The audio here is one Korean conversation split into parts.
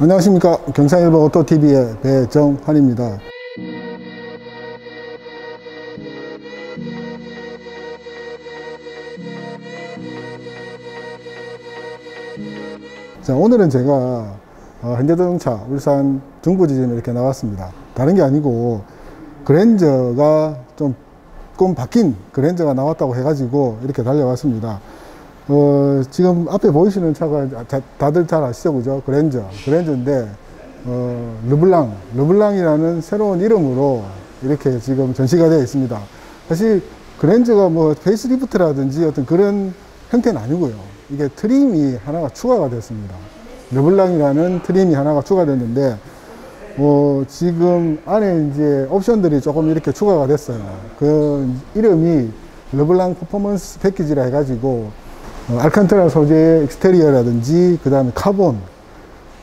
안녕하십니까. 경상일보 오토TV의 배정환입니다. 자, 오늘은 제가 현대자동차 울산 중부지점에 이렇게 나왔습니다. 다른 게 아니고 그랜저가 조금 바뀐 그랜저가 나왔다고 해가지고 이렇게 달려왔습니다. 지금 앞에 보이시는 차가 다들 잘 아시죠? 그죠? 그랜저인데, 르블랑이라는 새로운 이름으로 이렇게 지금 전시가 되어 있습니다. 사실 그랜저가 뭐 페이스리프트라든지 어떤 그런 형태는 아니고요. 이게 트림이 하나가 추가가 됐습니다. 르블랑이라는 트림이 하나가 추가됐는데, 지금 안에 이제 옵션들이 조금 이렇게 추가가 됐어요. 그 이름이 르블랑 퍼포먼스 패키지라 해가지고, 알칸테라 소재의 익스테리어라든지, 그 다음에 카본,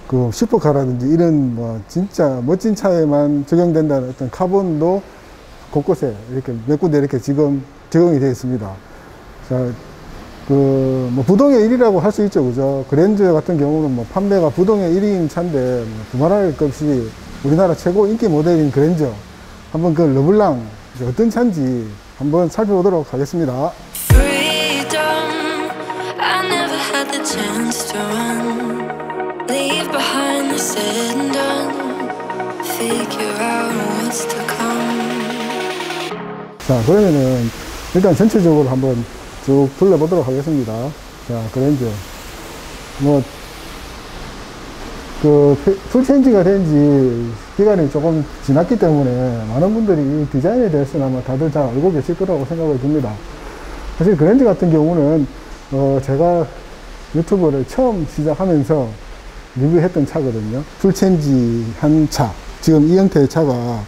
그 슈퍼카라든지 이런 뭐 진짜 멋진 차에만 적용된다는 어떤 카본도 곳곳에 이렇게 몇 군데 이렇게 지금 적용이 되어 있습니다. 자, 뭐 부동의 1위라고 할 수 있죠. 그죠? 그랜저 같은 경우는 뭐 판매가 부동의 1위인 차인데, 뭐 두말할 것 없이 우리나라 최고 인기 모델인 그랜저. 한번 그 르블랑 어떤 차인지 한번 살펴보도록 하겠습니다. Chance to run, leave behind the said and done, figure out what's to come. 자, 그러면은 일단 전체적으로 한번 쭉 둘러보도록 하겠습니다. 자, 그랜저 뭐 풀체인지가 된 지 기간이 조금 지났기 때문에 많은 분들이 이 디자인에 대해서는 아마 다들 잘 알고 계실 거라고 생각을 듭니다. 사실 그랜저 같은 경우는 제가 유튜브를 처음 시작하면서 리뷰했던 차거든요. 풀체인지 한 차. 지금 이 형태의 차가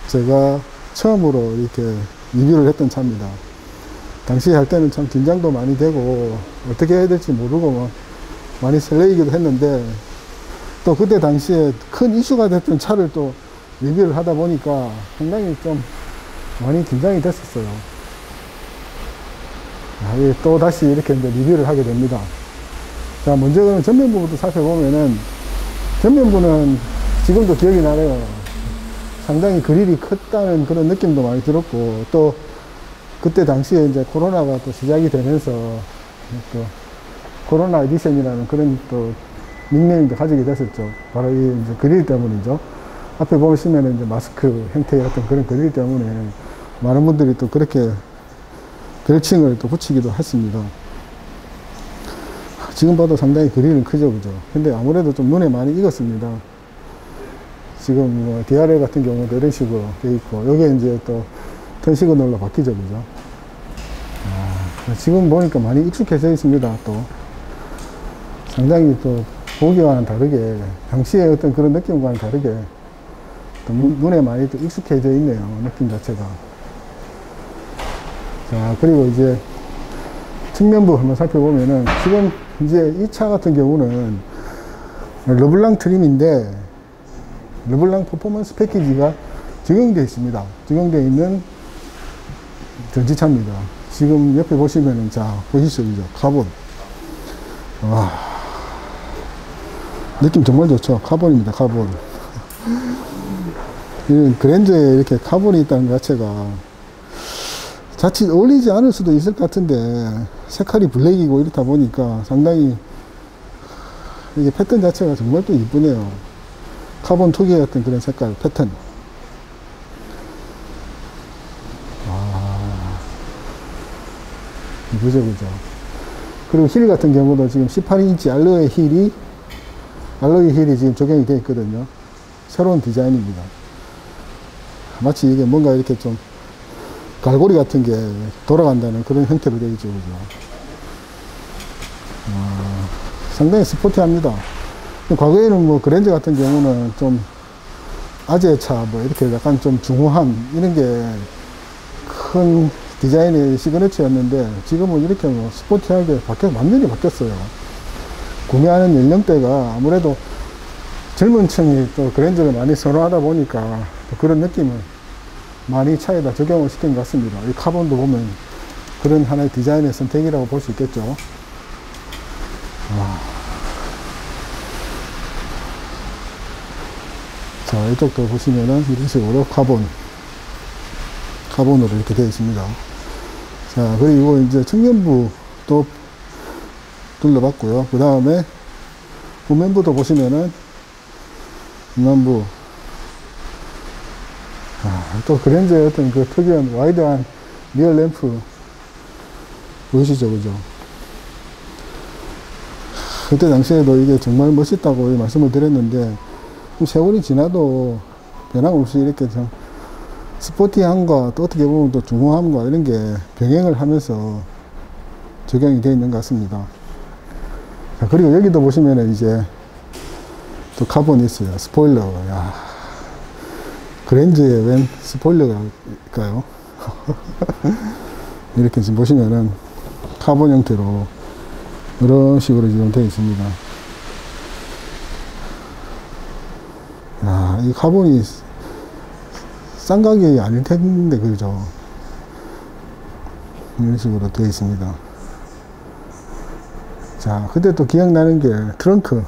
제가 처음으로 이렇게 리뷰를 했던 차입니다. 당시 할 때는 참 긴장도 많이 되고 어떻게 해야 될지 모르고 뭐 많이 설레이기도 했는데, 또 그때 당시에 큰 이슈가 됐던 차를 또 리뷰를 하다 보니까 상당히 좀 많이 긴장이 됐었어요. 또 다시 이렇게 이제 리뷰를 하게 됩니다. 자, 먼저 전면부부터 살펴보면은, 전면부는 지금도 기억이 나네요. 상당히 그릴이 컸다는 그런 느낌도 많이 들었고, 또 그때 당시에 이제 코로나가 또 시작이 되면서 또 코로나 에디션이라는 그런 또 닉네임도 가지게 됐었죠. 바로 이 이제 그릴 때문이죠. 앞에 보시면은 이제 마스크 형태의 어떤 그런 그릴 때문에 많은 분들이 또 그렇게 별칭을 또 붙이기도 했습니다. 지금 봐도 상당히 그릴은 크죠, 그죠? 근데 아무래도 좀 눈에 많이 익었습니다. 지금 뭐 DRL 같은 경우도 이런 식으로 되어 있고, 여기에 이제 또 턴 시그널로 바뀌죠, 그죠? 지금 보니까 많이 익숙해져 있습니다, 또. 상당히 또 보기와는 다르게, 당시의 어떤 그런 느낌과는 다르게, 또 눈에 많이 또 익숙해져 있네요, 느낌 자체가. 자, 그리고 이제 측면부 한번 살펴보면은, 지금 이제 이 차 같은 경우는 르블랑 트림인데, 르블랑 퍼포먼스 패키지가 적용되어 있습니다. 적용되어 있는 전지차입니다. 지금 옆에 보시면은, 자, 보시죠, 그죠? 카본. 와, 느낌 정말 좋죠? 카본입니다, 카본. 그랜저에 이렇게 카본이 있다는 것 자체가 자칫 어울리지 않을 수도 있을 것 같은데, 색깔이 블랙이고 이렇다 보니까 상당히 이게 패턴 자체가 정말 또 이쁘네요. 카본 특유의 어떤 그런 색깔, 패턴. 이쁘죠, 그죠? 그리고 힐 같은 경우도 지금 18인치 알로이 힐이 지금 적용이 되어 있거든요. 새로운 디자인입니다. 마치 이게 뭔가 이렇게 좀 갈고리 같은 게 돌아간다는 그런 형태로 되어 있죠, 그죠? 상당히 스포티합니다. 과거에는 뭐 그랜저 같은 경우는 좀 아재차, 뭐 이렇게 약간 좀 중후한 이런 게 큰 디자인의 시그니처였는데, 지금은 이렇게 뭐 스포티하게 완전히 바뀌었어요. 구매하는 연령대가 아무래도 젊은 층이 또 그랜저를 많이 선호하다 보니까 또 그런 느낌을 많이 차에다 적용을 시킨 것 같습니다. 이 카본도 보면 그런 하나의 디자인의 선택이라고 볼 수 있겠죠. 자, 이쪽도 보시면은 이런 식으로 카본으로 이렇게 되어 있습니다. 자, 그리고 이제 측면부도 둘러봤고요. 그 다음에 후면부도 보시면은 중간부, 또 그랜저의 어떤 그 특이한 와이드한 리얼 램프 보이시죠, 그죠? 그때 당시에도 이게 정말 멋있다고 말씀을 드렸는데, 세월이 지나도 변함없이 이렇게 좀 스포티함과 또 어떻게 보면 또 중후함과 이런 게 병행을 하면서 적용이 되어 있는 것 같습니다. 자, 그리고 여기도 보시면은 이제 또 카본이 있어요. 스포일러. 야, 그랜저에 웬 스포일러일까요? 이렇게 지금 보시면은 카본 형태로 이런 식으로 지금 되어 있습니다. 야, 이 카본이 싼 가격이 아닐 텐데, 그죠? 이런 식으로 되어 있습니다. 자, 그때 또 기억나는 게 트렁크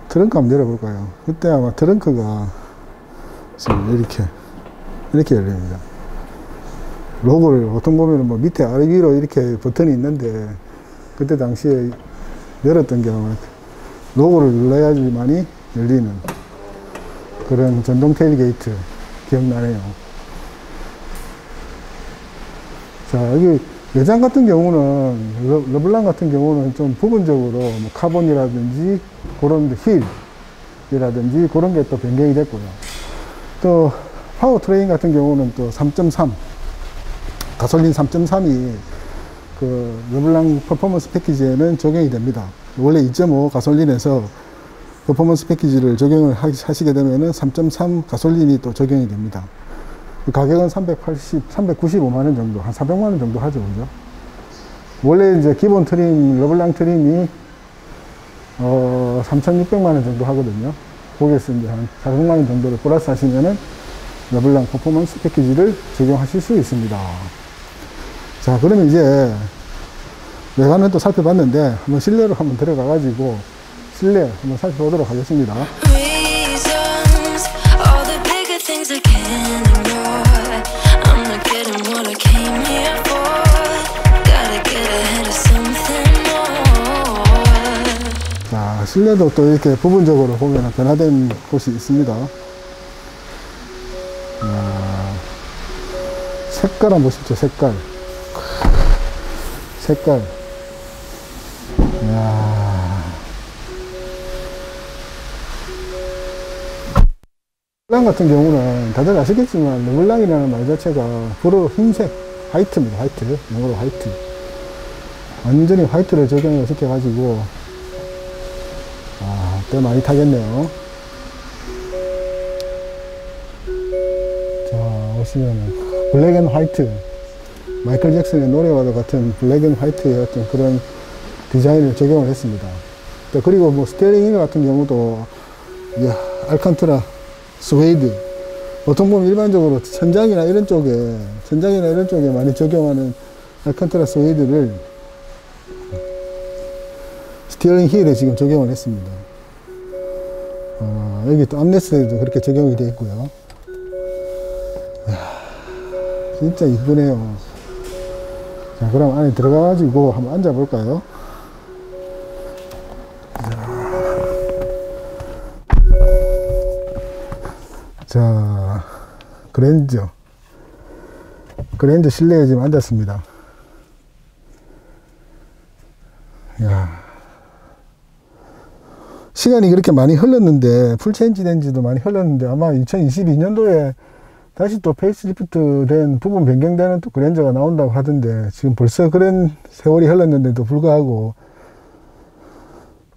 한번 열어볼까요? 그때 아마 트렁크가 이렇게 열립니다. 로고를 보통 보면 뭐 밑에 아래 위로 이렇게 버튼이 있는데, 그때 당시에 열었던 게 아마 로고를 눌러야지만이 열리는 그런 전동 테일게이트 기억나네요. 자, 여기 외장 같은 경우는, 르블랑 같은 경우는 좀 부분적으로 뭐 카본이라든지 그런 휠이라든지 그런 게 또 변경이 됐고요. 또 파워트레인 같은 경우는 또 3.3 가솔린 3.3이 그 르블랑 퍼포먼스 패키지에는 적용이 됩니다. 원래 2.5 가솔린에서 퍼포먼스 패키지를 적용을 하시게 되면은 3.3 가솔린이 또 적용이 됩니다. 가격은 395만원 정도, 한 400만원 정도 하죠, 그죠? 원래 이제 기본 트림, 르블랑 트림이 3,600만원 정도 하거든요. 거기에서 이제 한 400만원 정도를 플러스 하시면은 르블랑 퍼포먼스 패키지를 적용하실 수 있습니다. 자, 그러면 이제 외관은 또 살펴봤는데, 한번 실내로 한번 들어가가지고 실내 한번 살펴보도록 하겠습니다. Reasons, all the bigger things I can't ignore. I'm not getting what I came here for. Gotta get ahead of something more. 자, 실내도 또 이렇게 부분적으로 보면 변화된 곳이 있습니다. 색깔 한번 보십시오. 색깔. 이야. 르블랑 같은 경우는 다들 아시겠지만 르블랑이라는 말 자체가 불어 흰색, 화이트입니다. 화이트. 영어로 화이트. 완전히 화이트를 적용을 시켜가지고 꽤 많이 타겠네요. 자, 보시면은 블랙 앤 화이트, 마이클 잭슨의 노래와도 같은 블랙 앤 화이트의 어떤 그런 디자인을 적용을 했습니다. 또 그리고 뭐 스티어링 휠 같은 경우도 알칸트라 스웨이드, 보통 보면 일반적으로 천장이나 이런 쪽에 많이 적용하는 알칸트라 스웨이드를 스티어링 휠에 지금 적용을 했습니다. 여기 또 암레스트에도 그렇게 적용이 되어 있고요. 진짜 이쁘네요. 자, 그럼 안에 들어가가지고 한번 앉아볼까요? 자, 그랜저 실내에 지금 앉았습니다. 이야. 시간이 그렇게 많이 흘렀는데, 풀체인지 된 지도 많이 흘렀는데, 아마 2022년도에 다시 또 페이스리프트 된 부분 변경되는 또 그랜저가 나온다고 하던데, 지금 벌써 그런 세월이 흘렀는데도 불구하고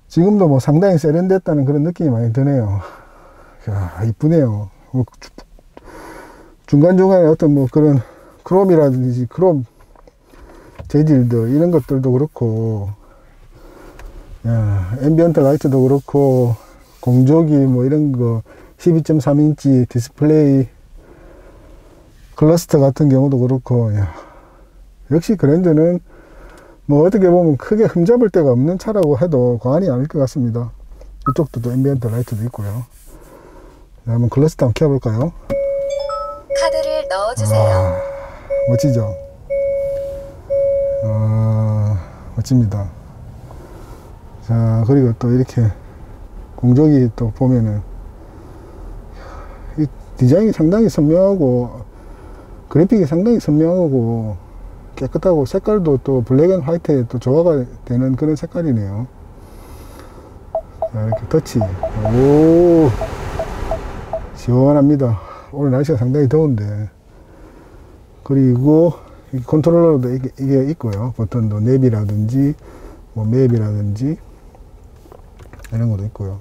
지금도 뭐 상당히 세련됐다는 그런 느낌이 많이 드네요. 야, 이쁘네요. 뭐 중간중간에 어떤 뭐 그런 크롬이라든지 크롬 재질들 이런 것들도 그렇고, 야, 앰비언트 라이트도 그렇고, 공조기 뭐 이런 거 12.3인치 디스플레이 클러스터 같은 경우도 그렇고, 야, 역시 그랜저는 뭐 어떻게 보면 크게 흠잡을 데가 없는 차라고 해도 과언이 아닐 것 같습니다. 이쪽도 또 앰비언트 라이트도 있고요. 자, 한번 클러스터 한번 켜볼까요? 카드를 넣어주세요. 멋지죠? 멋집니다. 자, 그리고 또 이렇게 공조기 또 보면은 이 디자인이 상당히 선명하고 그래픽이 상당히 선명하고 깨끗하고 색깔도 또 블랙 앤 화이트에 또 조화가 되는 그런 색깔이네요. 자, 이렇게 터치. 오, 시원합니다. 오늘 날씨가 상당히 더운데. 그리고 컨트롤러도 이게 있고요. 버튼도 냅이라든지 뭐 맵이라든지 이런 것도 있고요.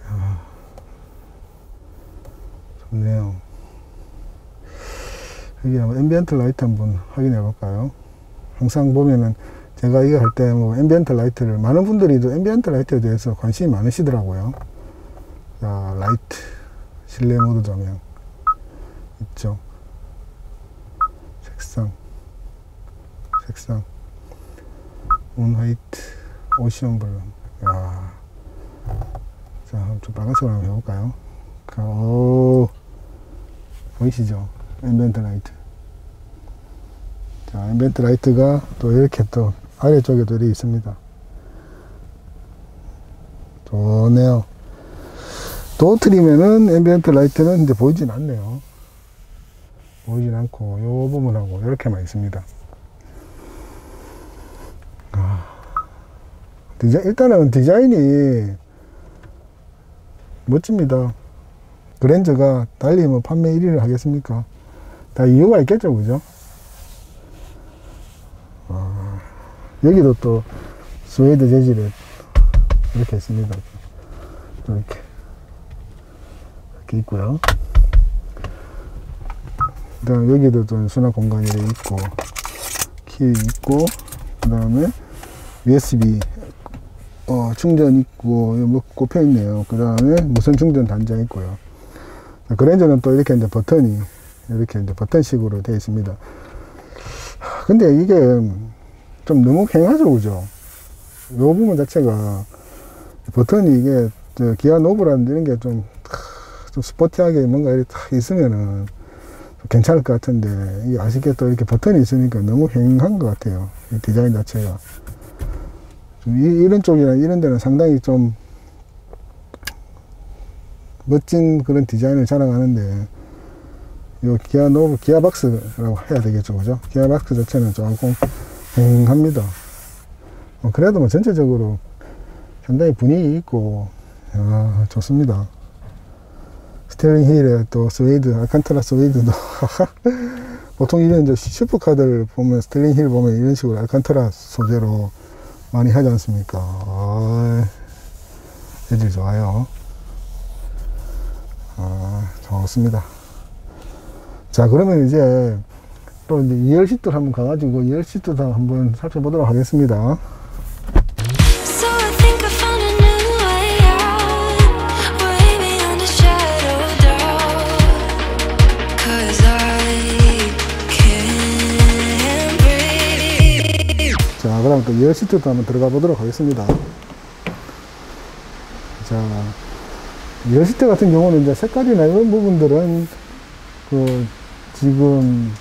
이야, 좋네요. 여기 한번 앰비언트 라이트 한번 확인해 볼까요? 항상 보면은 제가 이거 할 때 뭐 앰비언트 라이트를 많은 분들이 앰비언트 라이트에 대해서 관심이 많으시더라고요. 자, 라이트 실내 모드 조명 있죠. 색상 온 화이트 오션 블루. 야, 자, 좀 빨간색으로 한번 해볼까요? 오, 보이시죠? 앰비언트 라이트. 자, 앰비언트 라이트가 또 이렇게 또 아래쪽에도 이렇게 있습니다. 좋네요. 또 트리면은 앰비언트 라이트는 이제 보이진 않네요. 보이진 않고 요 부분하고 이렇게만 있습니다. 일단은 디자인이 멋집니다. 그랜저가 달리 뭐 판매 1위를 하겠습니까? 다 이유가 있겠죠, 그죠? 여기도 또 스웨이드 재질에 이렇게 있습니다. 이렇게 있고요. 그다음 여기도 또 수납 공간이 있고 키 있고, 그 다음에 USB 충전 있고 뭐 꼽혀 있네요. 그 다음에 무선 충전 단자 있고요. 그랜저는 또 이렇게 이제 버튼이 이렇게 이제 버튼식으로 되어 있습니다. 근데 이게 좀 너무 휑하죠, 그죠? 이 부분 자체가 버튼이 이게 기아 노브라는 이런 게 좀 스포티하게 뭔가 이렇게 딱 있으면은 괜찮을 것 같은데, 이게 아쉽게 또 이렇게 버튼이 있으니까 너무 휑한 것 같아요. 이 디자인 자체가. 좀 이런 쪽이나 이런 데는 상당히 좀 멋진 그런 디자인을 자랑하는데, 이 기아 노브, 기아 박스라고 해야 되겠죠, 그죠? 기아 박스 자체는 조금 휑합니다. 그래도 뭐 전체적으로 상당히 분위기 있고, 좋습니다. 스티어링 휠에 또 스웨이드, 알칸타라 스웨이드도 보통 이런 이제 슈퍼카들 보면 스티어링 휠 보면 이런 식으로 알칸타라 소재로 많이 하지 않습니까? 재질 좋아요. 좋습니다. 자, 그러면 이제 또 이제 2열 시트를 한번 가가지고 2열 시트도 한번 살펴보도록 하겠습니다. So I think I found a new way out, way beyond the shadow doubt. 'Cause I can't breathe. 자, 그럼 또 2열 시트도 한번 들어가 보도록 하겠습니다. 자, 2열 시트 같은 경우는 이제 색깔이나 이런 부분들은 지금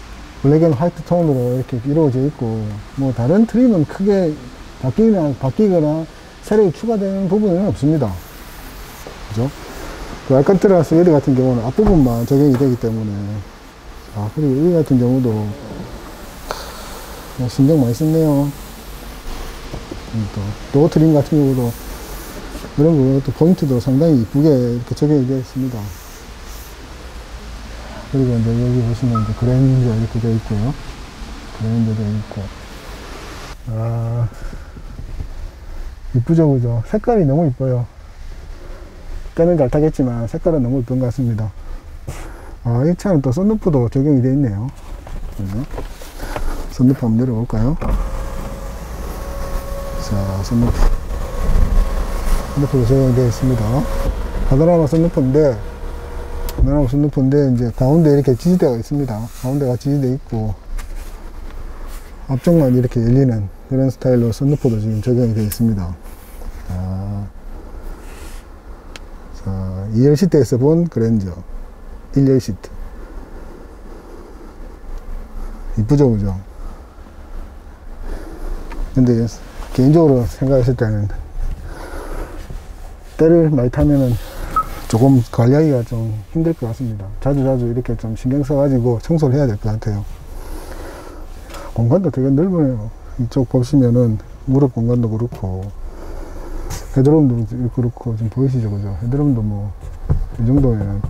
블랙 앤 화이트 톤으로 이렇게 이루어져 있고, 뭐 다른 트림은 크게 바뀌거나 새로 추가되는 부분은 없습니다. 그죠? 그 알칸타라 스웨이드 같은 경우는 앞부분만 적용이 되기 때문에. 그리고 여기 같은 경우도 신경 많이 썼네요. 또 도어 트림 같은 경우도 이런 거 또 포인트도 상당히 이쁘게 이렇게 적용이 되어 있습니다. 그리고 이제 여기 보시면 이제 그랜저 이렇게 되어 있고요. 그랜저 되어 있고. 이쁘죠, 그죠? 색깔이 너무 이뻐요. 때는 잘 타겠지만 색깔은 너무 이쁜 것 같습니다. 이 차는 또 썬루프도 적용이 되어 있네요. 썬루프 한번 내려볼까요? 자, 썬루프도 적용이 되어 있습니다. 파노라마 썬루프인데, 이제 가운데 이렇게 지지대가 있습니다. 가운데가 지지대 있고, 앞쪽만 이렇게 열리는 그런 스타일로 썬루프도 지금 적용이 되어 있습니다. 자, 2열 시트에서 본 그랜저 1열 시트. 이쁘죠, 그죠? 근데 개인적으로 생각했을 때는 때를 많이 타면은 조금 관리하기가 좀 힘들 것 같습니다. 자주 이렇게 좀 신경 써가지고 청소를 해야 될 것 같아요. 공간도 되게 넓으네요. 이쪽 보시면은 무릎 공간도 그렇고 헤드룸도 그렇고 좀 보이시죠, 그죠? 헤드룸도 뭐 이 정도면.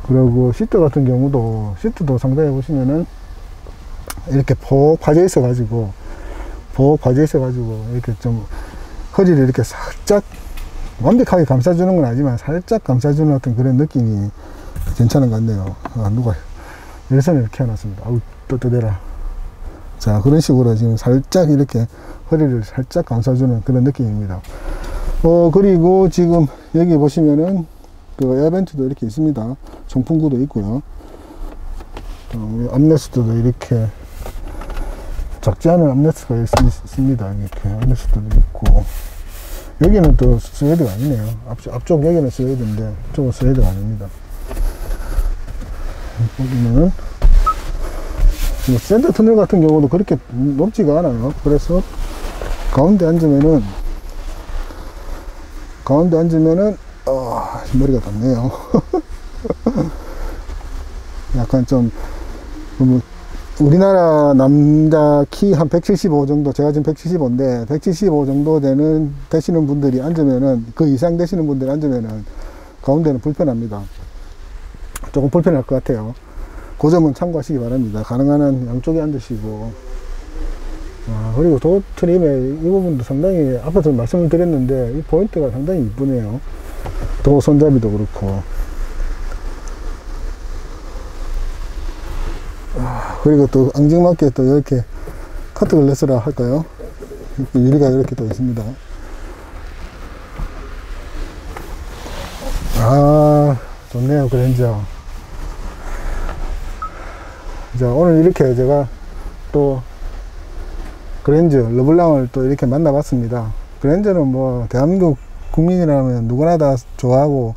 그리고 시트 같은 경우도 시트도 상당히 보시면은 이렇게 폭 파져 있어 가지고 이렇게 좀 허리를 이렇게 살짝 완벽하게 감싸주는 건 아니지만 살짝 감싸주는 어떤 그런 느낌이 괜찮은 것 같네요. 누가 열선을 이렇게 해놨습니다. 아우, 떳떳해라. 자, 그런 식으로 지금 살짝 이렇게 허리를 살짝 감싸주는 그런 느낌입니다. 그리고 지금 여기 보시면은 그 에어벤트도 이렇게 있습니다. 송풍구도 있고요. 암레스트도 이렇게 작지 않은 암레스트가 있습니다. 이렇게 암레스트도 있고. 여기는 또 스웨이드가 아니네요. 앞쪽 여기는 스웨이드인데 이쪽은 스웨이드가 아닙니다. 보면은 센터 터널 같은 경우도 그렇게 높지가 않아요. 그래서 가운데 앉으면은 머리가 닿네요. 약간 좀 우리나라 남자 키 한 175 정도, 제가 지금 175인데 175 정도 되시는 분들이 앉으면은, 그 이상 되시는 분들이 앉으면은 가운데는 불편합니다. 조금 불편할 것 같아요. 그 점은 참고하시기 바랍니다. 가능한 한 양쪽에 앉으시고. 그리고 도 트림의 이 부분도 상당히, 앞에서 말씀을 드렸는데 이 포인트가 상당히 이쁘네요. 도 손잡이도 그렇고. 그리고 또 앙증맞게 또 이렇게 카트 글래스라 할까요? 유리가 이렇게 또 있습니다. 좋네요, 그랜저. 자, 오늘 이렇게 제가 또 그랜저 르블랑을 또 이렇게 만나봤습니다. 그랜저는 뭐 대한민국 국민이라면 누구나 다 좋아하고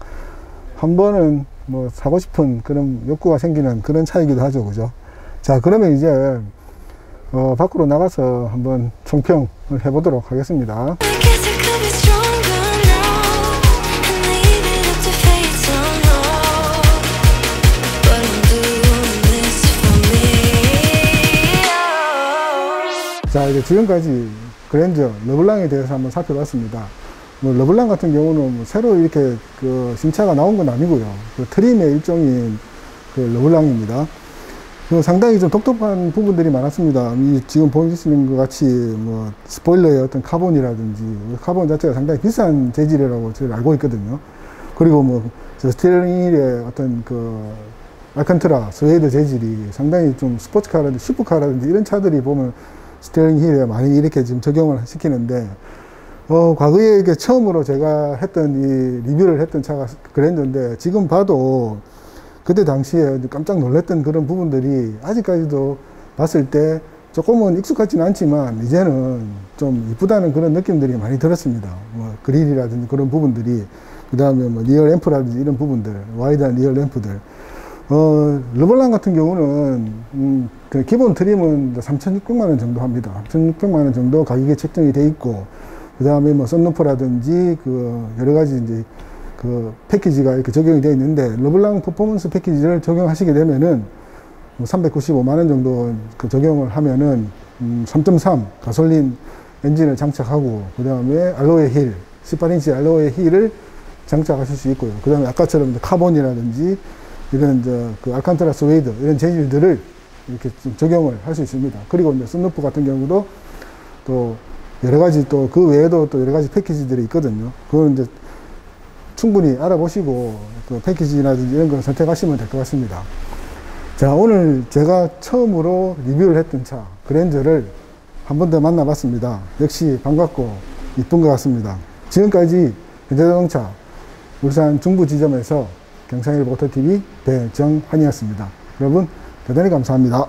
한 번은 뭐 사고 싶은 그런 욕구가 생기는 그런 차이기도 하죠, 그죠? 자, 그러면 이제 밖으로 나가서 한번 총평을 해보도록 하겠습니다. I guess I could be stronger now and leave it up to fate somehow. But I'm doing this for me. 자, 이제 지금까지 그랜저 르블랑에 대해서 한번 살펴봤습니다. 뭐 르블랑 같은 경우는 뭐 새로 이렇게 그 신차가 나온 건 아니고요. 그 트림의 일종인 그 르블랑입니다. 상당히 좀 독특한 부분들이 많았습니다. 지금 보시는 것 같이 뭐 스포일러의 어떤 카본이라든지, 카본 자체가 상당히 비싼 재질이라고 저는 알고 있거든요. 그리고 뭐 스티어링 휠의 어떤 그 알칸트라 스웨이드 재질이 상당히 좀 스포츠카라든지 슈퍼카라든지 이런 차들이 보면 스티어링 휠에 많이 이렇게 지금 적용을 시키는데, 과거에 이게 처음으로 제가 했던 이 리뷰를 했던 차가 그랜저인데, 지금 봐도 그때 당시에 깜짝 놀랐던 그런 부분들이 아직까지도 봤을 때 조금은 익숙하지는 않지만 이제는 좀 이쁘다는 그런 느낌들이 많이 들었습니다. 뭐 그릴이라든지 그런 부분들이, 그 다음에 뭐 리어 램프라든지 이런 부분들, 와이드한 리어 램프들. 르블랑 같은 경우는 그 기본 트림은 3,600만원 정도 합니다. 3,600만원 정도 가격에 책정이 돼 있고, 그 다음에 뭐 썬루프라든지 그 여러 가지 이제 그 패키지가 이렇게 적용이 되어 있는데, 르블랑 퍼포먼스 패키지를 적용하시게 되면은 395만원 정도 그 적용을 하면은 3.3 가솔린 엔진을 장착하고, 그 다음에 알로에 힐, 18인치 알로에 힐을 장착하실 수 있고요. 그 다음에 아까처럼 카본이라든지 이런 그 알칸트라 스웨이드 이런 재질들을 이렇게 좀 적용을 할 수 있습니다. 그리고 이제 썬루프 같은 경우도 또 여러 가지, 또 그 외에도 또 여러 가지 패키지들이 있거든요. 그건 이제 충분히 알아보시고 그 패키지라든지 이런 걸 선택하시면 될 것 같습니다. 자, 오늘 제가 처음으로 리뷰를 했던 차 그랜저를 한 번 더 만나봤습니다. 역시 반갑고 이쁜 것 같습니다. 지금까지 현대자동차 울산 중부 지점에서 경상일보 오토TV 배정환이었습니다. 여러분 대단히 감사합니다.